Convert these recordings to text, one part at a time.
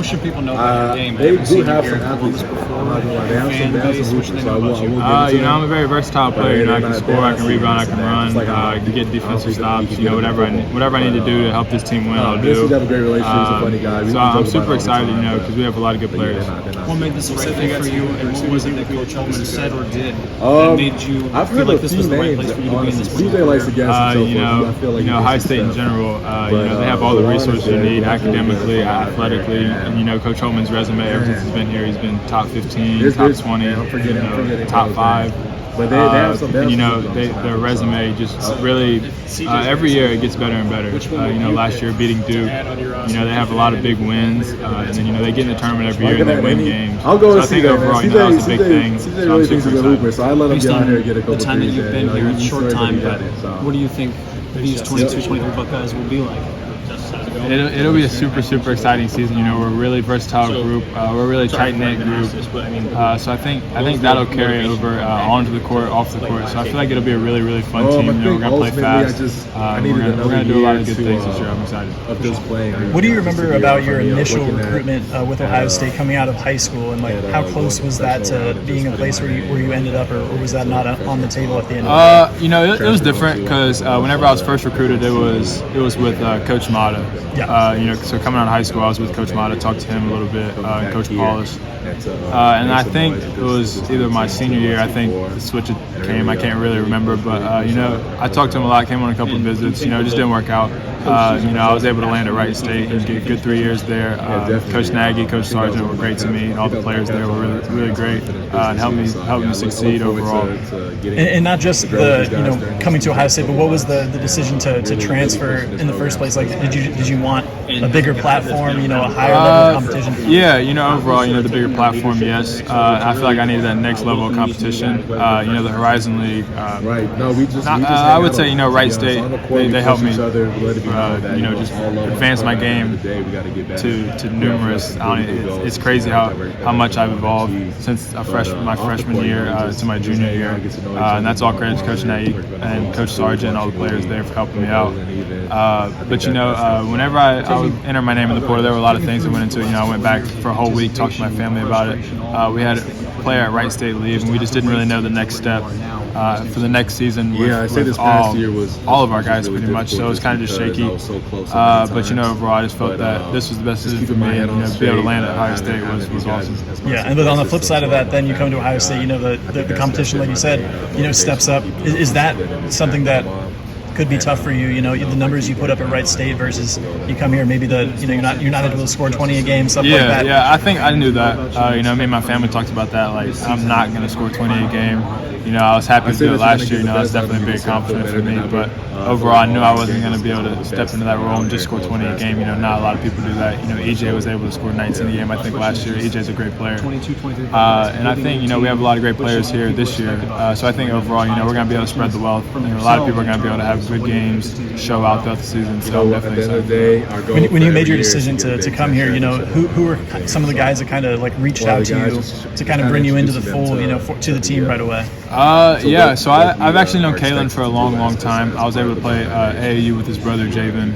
What should people know about your game? They I've do seen have you some here in Columbus athletes. before. They have some hoopers, so I will get into You know, I'm a very versatile player. You know, I can score, I can rebound, I can run, I can get defensive stops. You know, whatever I need to do to help this team win, I'll do. We have a great relationship. He's a funny guy. So I'm super excited, you know, because we have a lot of good players. What made this right fit for you, and what was it that Coach Holden said or did that made you feel like this was the right place for you to be in this position? CJ likes to guess you know, High State in general, you know, they have all the resources you need academically, athletically, and you know, Coach Holman's resume ever since he's been here, he's been top 15, top 20, you know, top 5. But they have some. And, you know, their resume just really every year it gets better and better. You know, last year beating Duke, you know, they have a lot of big wins, and then you know they get in the tournament every year and they win games. I'll go so I think overall, you know, that's a big thing. CJ really thinks he's a hooper, so I let him get out here and get a couple the time that threes you've been in. here, it's short time, but what do you think these 22, 23 Buckeyes will be like? It'll be a super exciting season. You know, we're a really versatile group. We're a really tight-knit group. So I think that'll carry over onto the court, off the court. So I feel like it'll be a really fun team. You know, we're gonna play fast. We're gonna do a lot of good things this year. I'm excited. What do you remember about your initial recruitment with Ohio State coming out of high school, and like how close was that to being a place where you ended up, or was that not on the table at the end of it? You know, it was different because whenever I was first recruited, it was with Coach Mata. Yeah. You know, so coming out of high school, I was with Coach Mata, talked to him a little bit, Coach Polish. And I think it was either my senior year, I think the switch came, I can't really remember, but, you know, I talked to him a lot, came on a couple of visits, you know, it just didn't work out. You know, I was able to land at Wright State and get a good 3 years there. Coach Nagy, Coach Sargent were great to me, and all the players there were really great and helped me succeed overall. And not just the, you know, coming to Ohio State, but what was the decision to transfer in the first place? Like, did you want a bigger platform, you know, a higher level of competition? Yeah, you know, overall, you know, the bigger platform, yes. I feel like I needed that next level of competition. You know, the Horizon League. I would say, you know, Wright State, they helped me, you know, just advance my game to numerous. It's crazy how much I've evolved since my freshman year to my junior year. And that's all credit to Coach Nagy and Coach Sargent and all the players there for helping me out. But, you know, whenever I would enter my name in the portal, there were a lot of things that went into it. You know, I went back for a whole week, talked to my family about it. We had a player at Wright State leave, and we just didn't really know the next step for the next season with all of our guys pretty much. So it was kind of just shaky. But, you know, overall, I just felt that this was the best decision for me, and, you know, to be able to land at Ohio State was awesome. Yeah, and but on the flip side of that, then you come to Ohio State, you know, the competition, like you said, you know, steps up. Is that something that could be tough for you? You know, the numbers you put up at Wright State versus you come here, maybe you're not able to score 20 a game, stuff like that. Yeah, I think I knew that. You know, me and my family talked about that. Like, I'm not going to score 20 a game. You know, I was happy to do it last year. You know, that's definitely a big accomplishment for me. But overall, I knew I wasn't going to be able to step into that role and just score 20 a game. You know, not a lot of people do that. You know, EJ was able to score 19 a game, I think, last year. EJ's a great player. 22, 23. And I think, you know, we have a lot of great players here this year. So I think overall, you know, we're going to be able to spread the wealth. You know, a lot of people are going to be able to have good games, show out throughout the season. So I'm definitely excited. When you made your decision to come here, you know, who were some of the guys that kind of like reached out to you to kind of bring you into the fold, you know, to the team right away? Yeah, so I've actually known Kalen for a long time. I was able to play AAU with his brother Javen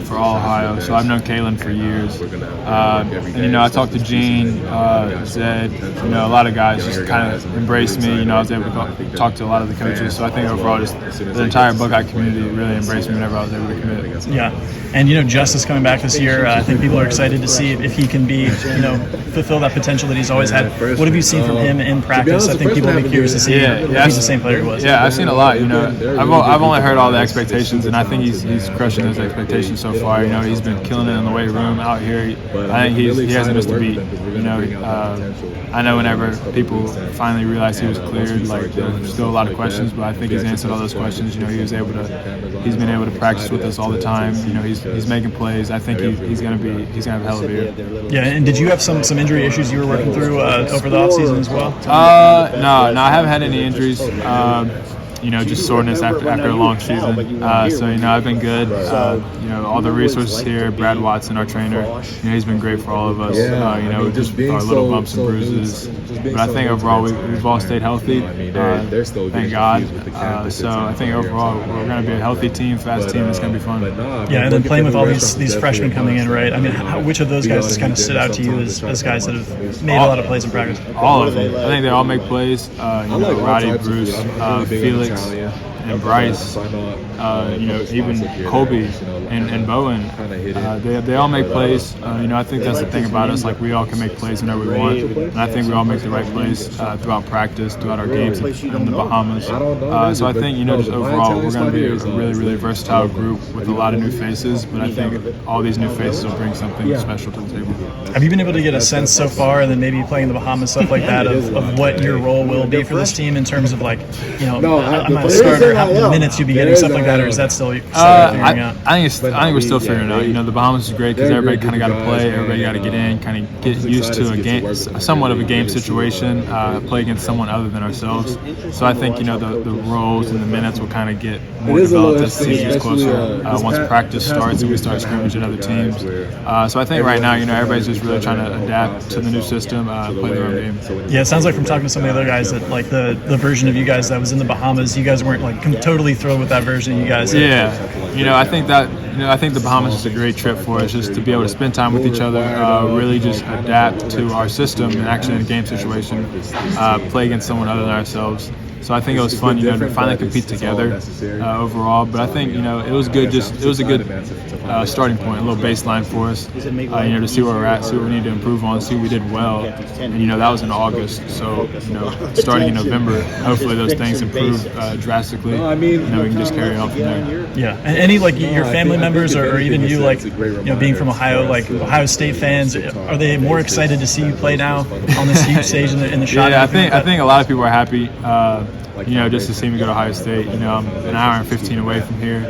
for All Ohio, so I've known Kalen for years. And you know, I talked to Gene, Zed, you know, a lot of guys just kind of embraced me. You know, I was able to talk to a lot of the coaches. So I think overall, just the entire Buckeye community really embraced me whenever I was able to commit. Yeah, and you know, Justice coming back this year, I think people are excited to see if he can be, you know, fulfill that potential that he's always had. What have you seen from him in practice? I think people will be curious to see if he's the same player he was. Yeah, I've seen a lot. You know, I've only heard all the expectations, and I think he's crushing those expectations so far. You know, he's been killing it in the weight room out here. I think he hasn't missed a beat. You know, I know whenever people finally realized he was cleared, like there's still a lot of questions, but I think he's answered all those questions. You know, he's been able to practice with us all the time. You know, he's making plays. I think he's gonna have a hell of a year. Yeah, and did you have some injury issues you were working through over the offseason as well? No, I haven't had any injuries. just soreness after a long season. So I've been good. All the resources here. Brad Watson, our trainer, he's been great for all of us. Just our little bumps and bruises. But I think overall we've all stayed healthy. Thank God. So I think overall we're going to be a healthy team, fast team. It's going to be fun. Yeah, and then playing with all these freshmen coming in, right? I mean, which of those guys has kind of stood out to you as guys that have made a lot of plays in practice? All of them. I think they all make plays. Roddy, Bruce, Felix, and Bryce, even Colby and Bowen, they all make plays. I think that's the thing about us. Like, we all can make plays whenever we want, and I think we all make the right plays throughout practice, throughout our games in the Bahamas. So I think, just overall, we're going to be a really, really versatile group with a lot of new faces, but I think all these new faces will bring something special to the table. Have you been able to get a sense so far, and then maybe playing in the Bahamas, stuff like that, of what your role will be for this team in terms of, like, I'm not a starter, how many minutes you'll be getting, stuff like that, or is that still figuring out? I think we're still figuring it out. The Bahamas is great because everybody kind of got to play, everybody got to get in, kind of get used to a game, somewhat of a game situation, play against someone other than ourselves. So I think the roles and the minutes will kind of get more developed as the season gets closer. Once practice starts and we start scrimmaging other teams. So I think right now, everybody's just really trying to adapt to the new system, play their own game. Yeah, it sounds like from talking to some of the other guys that, like, the version of you guys that was in the Bahamas, you guys weren't like totally thrilled with that version of you guys. Yeah, I think the Bahamas is a great trip for us, just to be able to spend time with each other, really just adapt to our system and actually in a game situation, play against someone other than ourselves. So I think it was fun, to finally compete together overall. But I think, it was good. It was a good starting point, a little baseline for us. To see where we're at, see what we need to improve on, see what we did well. And that was in August. So starting in November, hopefully those things improve drastically. We can just carry on from there. Yeah, and any your family members or even you, being from Ohio, Ohio State fans, are they more excited to see you play now on this huge stage in the shot? Yeah, I think a lot of people are happy. Just to see me go to Ohio State. I'm an hour and 15 away from here,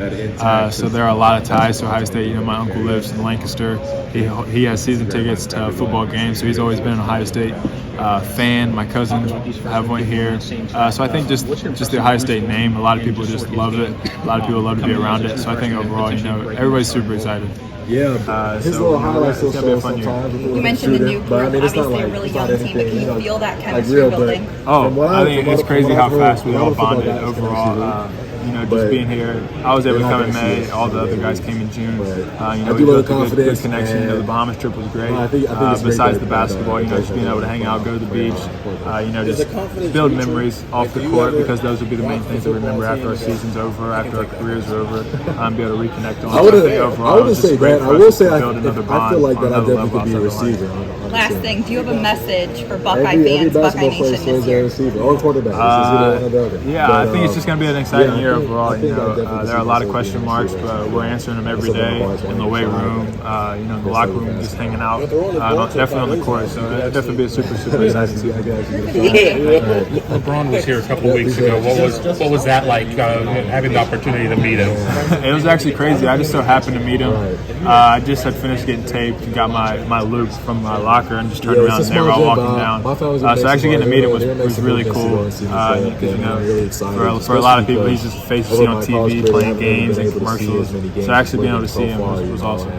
so there are a lot of ties to Ohio State. My uncle lives in Lancaster. He has season tickets to football games, so he's always been an Ohio State fan. My cousins have one here, so I think just the Ohio State name, a lot of people just love it. A lot of people love to be around it. So I think overall, everybody's super excited. Yeah, his little highlights will show sometimes. You mentioned the new group, obviously a really young team, but can you feel that chemistry building? I think it's crazy how fast we all bonded overall. Just being here, I was able to come in May. All the other guys came in June. We built a good connection. The Bahamas trip was great. Besides the basketball, just being able to hang out, go to the beach, just build memories off the court, because those would be the main things that we remember after our season's over, after our careers are over. Be able to reconnect on. I wouldn't say that. I will say I feel like that I definitely could be a receiver. Last thing, do you have a message for Buckeye fans, Buckeye Nation this year? Receiver or quarterback. I think it's just going to be an exciting year overall. There are a lot of question marks, but we're answering them every day in the weight room, in the locker room, just hanging out, definitely on the court. So it'll definitely be a super exciting season. LeBron was here a couple weeks ago. What was that like, having the opportunity to meet him? It was actually crazy. I just so happened to meet him. I just had finished getting taped and got my loop from my locker and just turned around there while walking down. So actually getting to meet him was really cool. Because for a lot of people, he's just a face you see on TV playing games and commercials. So actually being able to see him was awesome.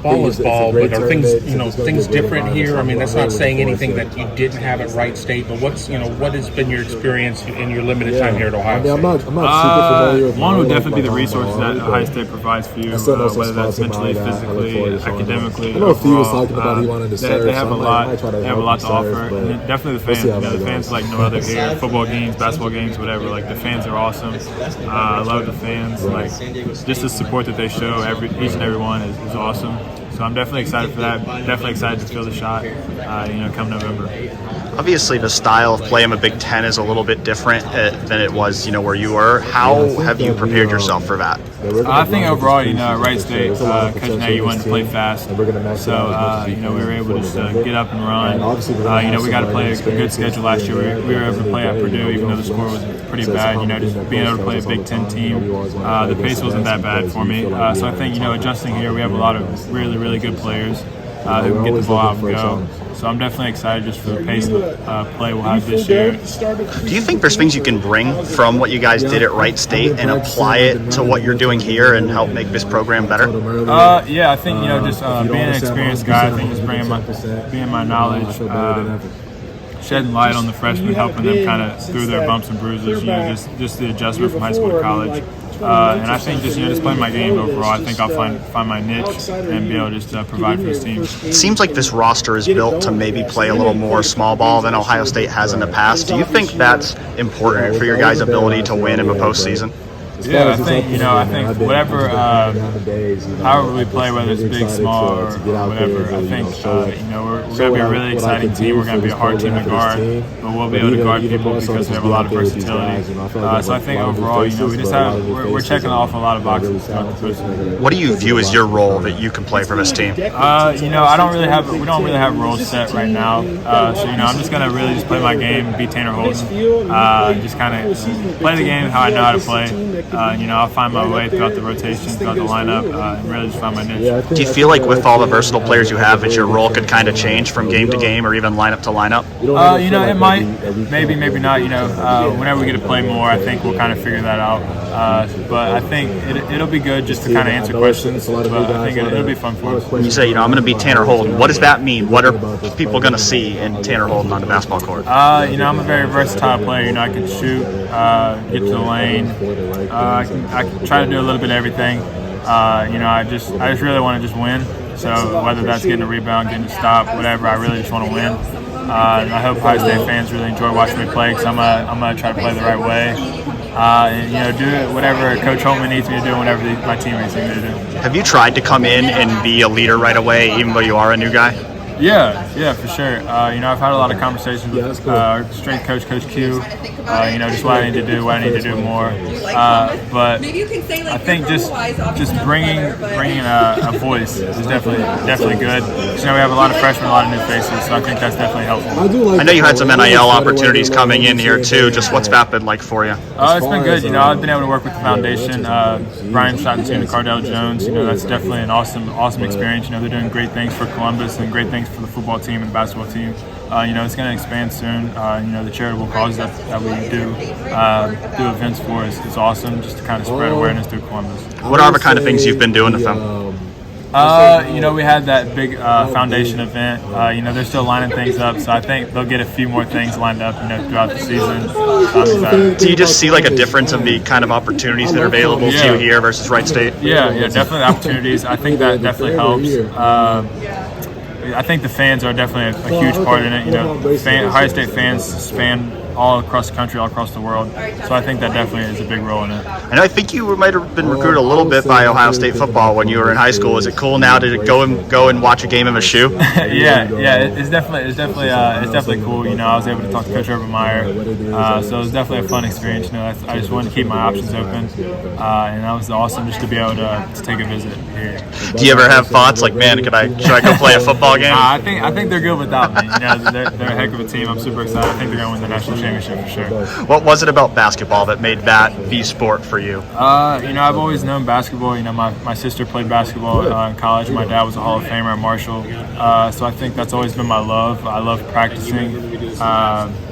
Ball is ball, but are things different here? I mean, that's not saying anything that you didn't have at Wright State, but what has been your experience in your limited time here at Ohio State? I'm not super familiar with one would definitely be the resources that Ohio State provides for you, whether that's mentally, physically, academically. I know if he was talking about he wanted to serve. They have a lot. They have a lot to offer. And definitely the fans. The fans like no other here. Football games, basketball games, whatever. The fans are awesome. I love the fans. Just the support that they show each and every one is awesome. So I'm definitely excited for that. Definitely excited to feel the shot, come November. Obviously, the style of play in the Big Ten is a little bit different than it was, where you were. How have you prepared yourself for that? I think overall, at Wright State, Coach Nagy wanted to play fast. So, we were able to just get up and run. We got to play a good schedule last year. We were able to play at Purdue, even though the score was pretty bad. Just being able to play a Big Ten team, the pace wasn't that bad for me. So I think, adjusting here, we have a lot of really, really good players who can get the ball out and go. So So I'm definitely excited just for the pace of play we'll have this year. Do you think there's things you can bring from what you guys did at Wright State and apply it to what you're doing here and help make this program better? Yeah, I think just being an experienced guy, I think just bringing my knowledge, shedding light on the freshmen, helping them kind of through their bumps and bruises. Just the adjustment from high school to college. And I think just playing my game overall, I think I'll find my niche and be able to just provide for this team. It seems like this roster is built to maybe play a little more small ball than Ohio State has in the past. Do you think that's important for your guys' ability to win in the postseason? Yeah, I think whatever, however we play, whether it's big, small, or whatever, I think we're going to be a really exciting team. We're going to be a hard team to guard, but we'll be able to guard people because we have a lot of versatility. So I think overall, we're checking off a lot of boxes throughout the postseason. What do you view as your role that you can play for this team? We don't really have roles set right now. So I'm just going to really just play my game, be Tanner Holden, just kind of play the game how I know how to play. I'll find my way throughout the rotation, throughout the lineup, and really just find my niche. Do you feel like with all the versatile players you have, that your role could kind of change from game to game or even lineup to lineup? It might, maybe not. Whenever we get to play more, I think we'll kind of figure that out. But I think it'll be good just to kind of answer questions. But I think it'll be fun for us. When you say, I'm going to be Tanner Holden, what does that mean? What are people going to see in Tanner Holden on the basketball court? I'm a very versatile player. I can shoot, get to the lane. I can try to do a little bit of everything. I just really want to just win. So whether that's getting a rebound, getting a stop, whatever, I really just want to win. And I hope Ohio State fans really enjoy watching me play because I'm gonna try to play the right way. And do it whatever Coach Holman needs me to do, whatever my teammates need me to do. Have you tried to come in and be a leader right away, even though you are a new guy? Yeah, for sure. I've had a lot of conversations with our strength coach, Coach Q. Just what I need to do, what I need to do more. But I think just bringing a voice is definitely good. We have a lot of freshmen, a lot of new faces, so I think that's definitely helpful. I know you had some NIL opportunities coming in here too. Just what's that been like for you? It's been good. I've been able to work with the foundation, Brian Schottenstein and Cardell Jones. That's definitely an awesome experience. They're doing great things for Columbus and great things for the football team and the basketball team. It's going to expand soon. The charitable causes that we do events for is awesome, just to kind of spread awareness through Columbus. What are the kind of things you've been doing with them? We had that big foundation event. They're still lining things up, so I think they'll get a few more things lined up, throughout the season. So I'm excited. Do you just see like a difference in the kind of opportunities that are available to you here versus Wright State? Yeah, definitely opportunities. I think that definitely helps. I think the fans are definitely a huge part in it. Ohio State fans span all across the country, all across the world. So I think that definitely is a big role in it. And I think you might have been recruited a little bit by Ohio State football when you were in high school. Is it cool now to go and watch a game in a shoe? Yeah, it's definitely cool. I was able to talk to Coach Urban Meyer, so it was definitely a fun experience. I just wanted to keep my options open, and that was awesome just to be able to take a visit here. Do you ever have thoughts like, man, should I go play a football game? I think they're good without me. They're a heck of a team. I'm super excited. I think they're going to win the national championship for sure. What was it about basketball that made that the sport for you? I've always known basketball. My sister played basketball in college. My dad was a Hall of Famer at Marshall. So I think that's always been my love. I love practicing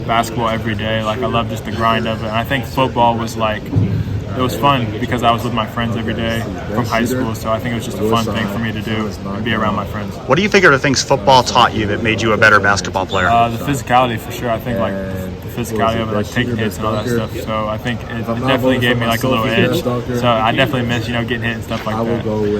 basketball every day. I love just the grind of it. And I think football was it was fun because I was with my friends every day from high school, so I think it was just a fun thing for me to do and be around my friends. What do you think are the things football taught you that made you a better basketball player? The physicality, for sure. I think the physicality of it, taking hits and all that stuff. So I think it definitely gave me a little edge. So I definitely miss getting hit and stuff like that.